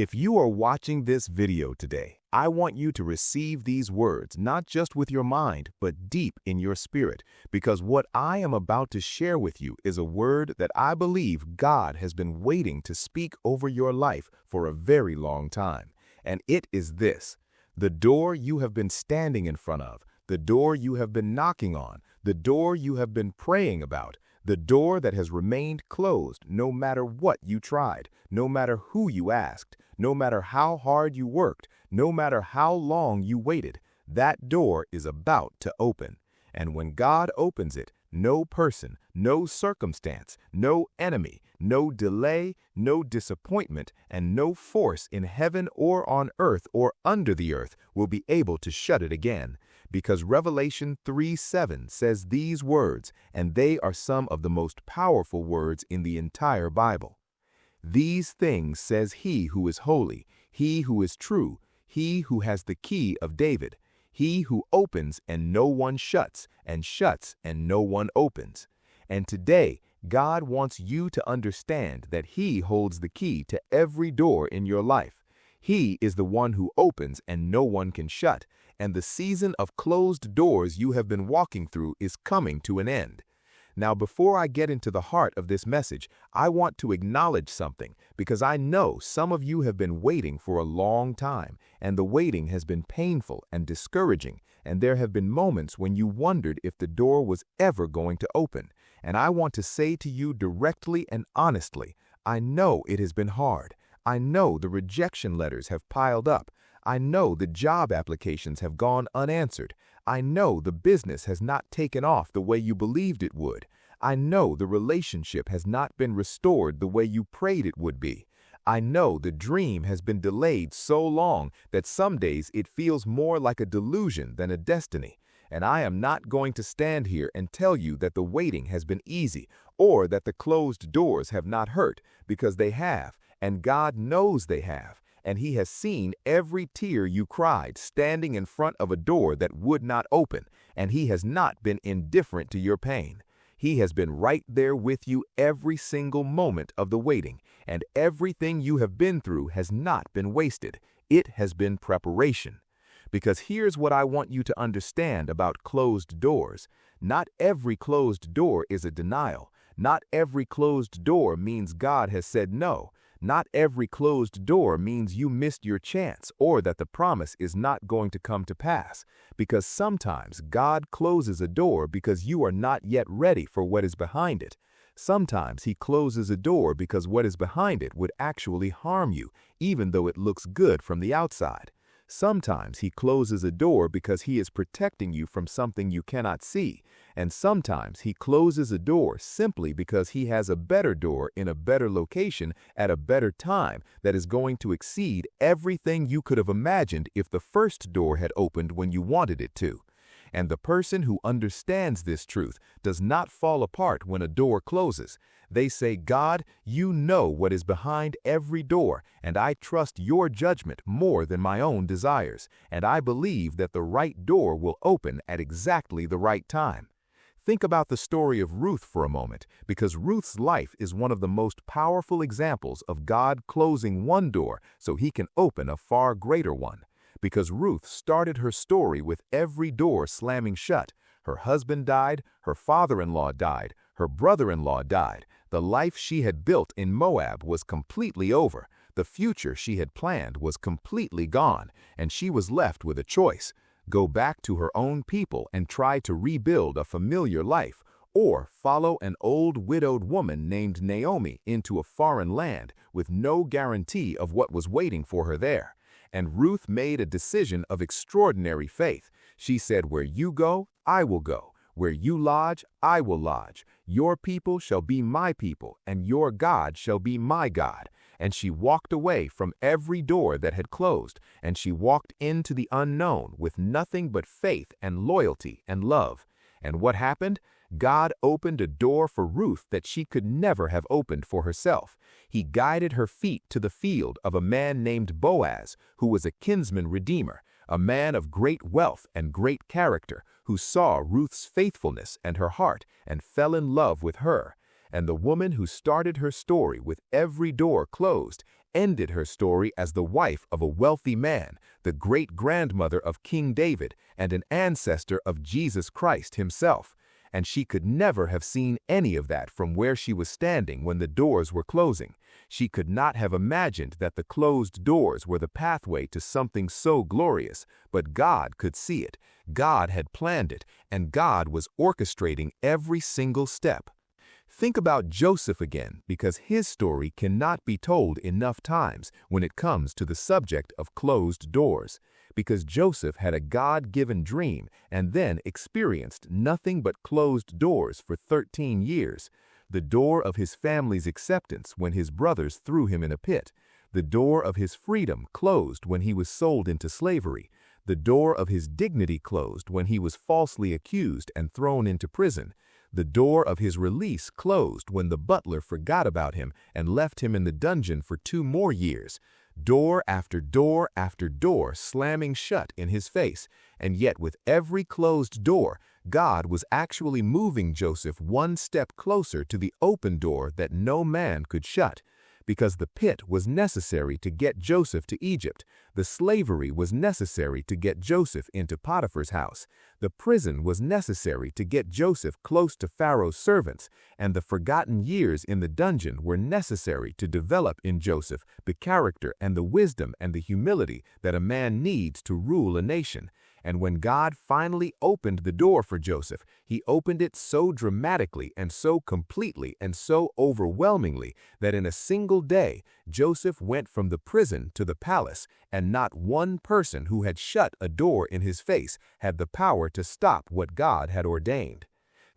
If you are watching this video today, I want you to receive these words not just with your mind, but deep in your spirit, because what I am about to share with you is a word that I believe God has been waiting to speak over your life for a very long time. And it is this: the door you have been standing in front of, the door you have been knocking on, the door you have been praying about, the door that has remained closed no matter what you tried, no matter who you asked, no matter how hard you worked, no matter how long you waited, that door is about to open. And when God opens it, no person, no circumstance, no enemy, no delay, no disappointment, and no force in heaven or on earth or under the earth will be able to shut it again. Because Revelation 3:7 says these words, and they are some of the most powerful words in the entire Bible. These things says he who is holy, he who is true, he who has the key of David, he who opens and no one shuts, and shuts and no one opens. And today, God wants you to understand that he holds the key to every door in your life. He is the one who opens and no one can shut, and the season of closed doors you have been walking through is coming to an end. Now, before I get into the heart of this message, I want to acknowledge something, because I know some of you have been waiting for a long time, and the waiting has been painful and discouraging, and there have been moments when you wondered if the door was ever going to open. And I want to say to you directly and honestly, I know it has been hard. I know the rejection letters have piled up. I know the job applications have gone unanswered. I know the business has not taken off the way you believed it would. I know the relationship has not been restored the way you prayed it would be. I know the dream has been delayed so long that some days it feels more like a delusion than a destiny. And I am not going to stand here and tell you that the waiting has been easy or that the closed doors have not hurt, because they have, and God knows they have. And he has seen every tear you cried standing in front of a door that would not open, and he has not been indifferent to your pain. He has been right there with you every single moment of the waiting, and everything you have been through has not been wasted. It has been preparation. Because here's what I want you to understand about closed doors. Not every closed door is a denial. Not every closed door means God has said no. Not every closed door means you missed your chance or that the promise is not going to come to pass. Because sometimes God closes a door because you are not yet ready for what is behind it. Sometimes he closes a door because what is behind it would actually harm you, even though it looks good from the outside. Sometimes he closes a door because he is protecting you from something you cannot see. And sometimes he closes a door simply because he has a better door in a better location at a better time that is going to exceed everything you could have imagined if the first door had opened when you wanted it to. And the person who understands this truth does not fall apart when a door closes. They say, God, you know what is behind every door, and I trust your judgment more than my own desires, and I believe that the right door will open at exactly the right time. Think about the story of Ruth for a moment, because Ruth's life is one of the most powerful examples of God closing one door so he can open a far greater one. Because Ruth started her story with every door slamming shut. Her husband died, her father-in-law died, her brother-in-law died. The life she had built in Moab was completely over. The future she had planned was completely gone, and she was left with a choice: go back to her own people and try to rebuild a familiar life, or follow an old widowed woman named Naomi into a foreign land with no guarantee of what was waiting for her there. And Ruth made a decision of extraordinary faith. She said, where you go, I will go. Where you lodge, I will lodge. Your people shall be my people, and your God shall be my God. And she walked away from every door that had closed, and she walked into the unknown with nothing but faith and loyalty and love. And what happened? God opened a door for Ruth that she could never have opened for herself. He guided her feet to the field of a man named Boaz, who was a kinsman redeemer, a man of great wealth and great character, who saw Ruth's faithfulness and her heart and fell in love with her. And the woman who started her story with every door closed ended her story as the wife of a wealthy man, the great-grandmother of King David and an ancestor of Jesus Christ himself. And she could never have seen any of that from where she was standing when the doors were closing. She could not have imagined that the closed doors were the pathway to something so glorious, but God could see it. God had planned it, and God was orchestrating every single step. Think about Joseph again, because his story cannot be told enough times when it comes to the subject of closed doors. Because Joseph had a God-given dream and then experienced nothing but closed doors for 13 years. The door of his family's acceptance when his brothers threw him in a pit. The door of his freedom closed when he was sold into slavery. The door of his dignity closed when he was falsely accused and thrown into prison. The door of his release closed when the butler forgot about him and left him in the dungeon for 2 more years. Door after door after door slamming shut in his face, and yet with every closed door, God was actually moving Joseph one step closer to the open door that no man could shut. Because the pit was necessary to get Joseph to Egypt. The slavery was necessary to get Joseph into Potiphar's house. The prison was necessary to get Joseph close to Pharaoh's servants, and the forgotten years in the dungeon were necessary to develop in Joseph the character and the wisdom and the humility that a man needs to rule a nation. And when God finally opened the door for Joseph, he opened it so dramatically and so completely and so overwhelmingly that in a single day, Joseph went from the prison to the palace, and not one person who had shut a door in his face had the power to stop what God had ordained.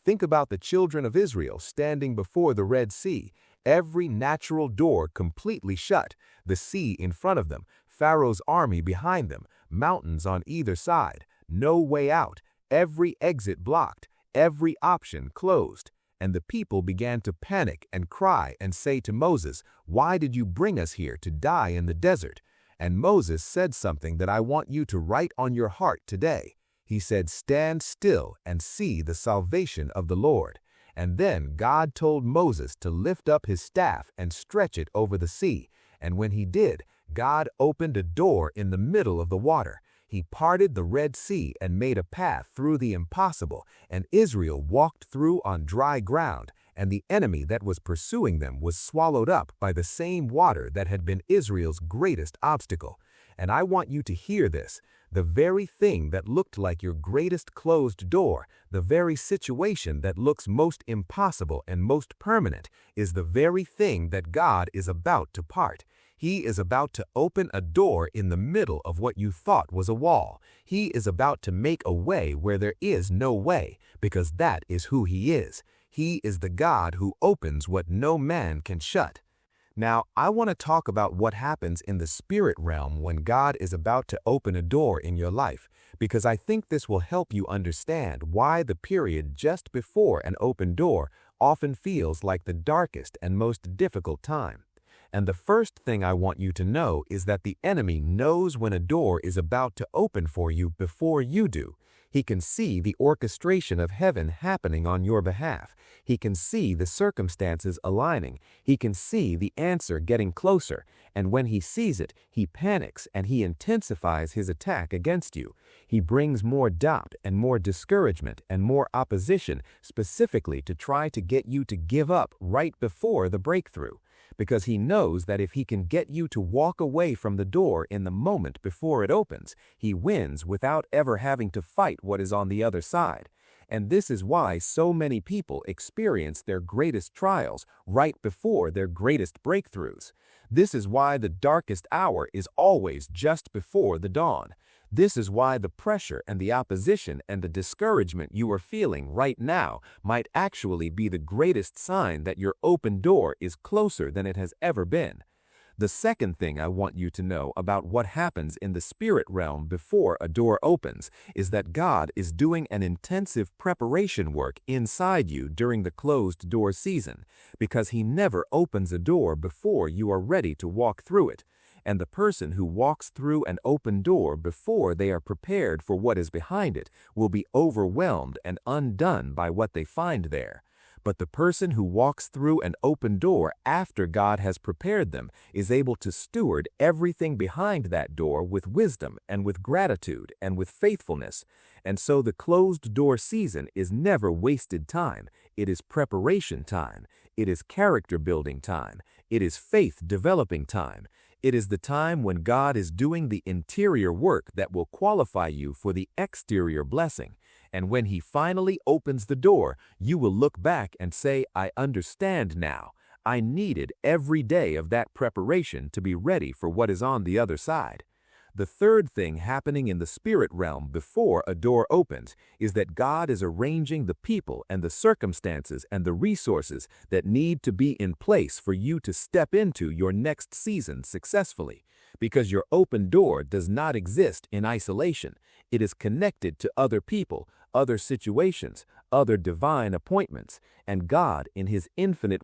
Think about the children of Israel standing before the Red Sea, every natural door completely shut, the sea in front of them, Pharaoh's army behind them, mountains on either side, no way out, every exit blocked, every option closed. And the people began to panic and cry and say to Moses, "Why did you bring us here to die in the desert?" And Moses said something that I want you to write on your heart today. He said, "Stand still and see the salvation of the Lord." And then God told Moses to lift up his staff and stretch it over the sea. And when he did, God opened a door in the middle of the water. He parted the Red Sea and made a path through the impossible, and Israel walked through on dry ground, and the enemy that was pursuing them was swallowed up by the same water that had been Israel's greatest obstacle. And I want you to hear this. The very thing that looked like your greatest closed door, the very situation that looks most impossible and most permanent, is the very thing that God is about to part. He is about to open a door in the middle of what you thought was a wall. He is about to make a way where there is no way, because that is who he is. He is the God who opens what no man can shut. Now, I want to talk about what happens in the spirit realm when God is about to open a door in your life, because I think this will help you understand why the period just before an open door often feels like the darkest and most difficult time. And the first thing I want you to know is that the enemy knows when a door is about to open for you before you do. He can see the orchestration of heaven happening on your behalf. He can see the circumstances aligning. He can see the answer getting closer. And when he sees it, he panics and he intensifies his attack against you. He brings more doubt and more discouragement and more opposition specifically to try to get you to give up right before the breakthrough. Because he knows that if he can get you to walk away from the door in the moment before it opens, he wins without ever having to fight what is on the other side. And this is why so many people experience their greatest trials right before their greatest breakthroughs. This is why the darkest hour is always just before the dawn. This is why the pressure and the opposition and the discouragement you are feeling right now might actually be the greatest sign that your open door is closer than it has ever been. The second thing I want you to know about what happens in the spirit realm before a door opens is that God is doing an intensive preparation work inside you during the closed door season, because he never opens a door before you are ready to walk through it. And the person who walks through an open door before they are prepared for what is behind it will be overwhelmed and undone by what they find there. But the person who walks through an open door after God has prepared them is able to steward everything behind that door with wisdom and with gratitude and with faithfulness. And so the closed door season is never wasted time. It is preparation time. It is character building time. It is faith developing time. It is the time when God is doing the interior work that will qualify you for the exterior blessing. And when He finally opens the door, you will look back and say, I understand now. I needed every day of that preparation to be ready for what is on the other side. The third thing happening in the spirit realm before a door opens is that God is arranging the people and the circumstances and the resources that need to be in place for you to step into your next season successfully. Because your open door does not exist in isolation. It is connected to other people, other situations, other divine appointments, and God, in His infinite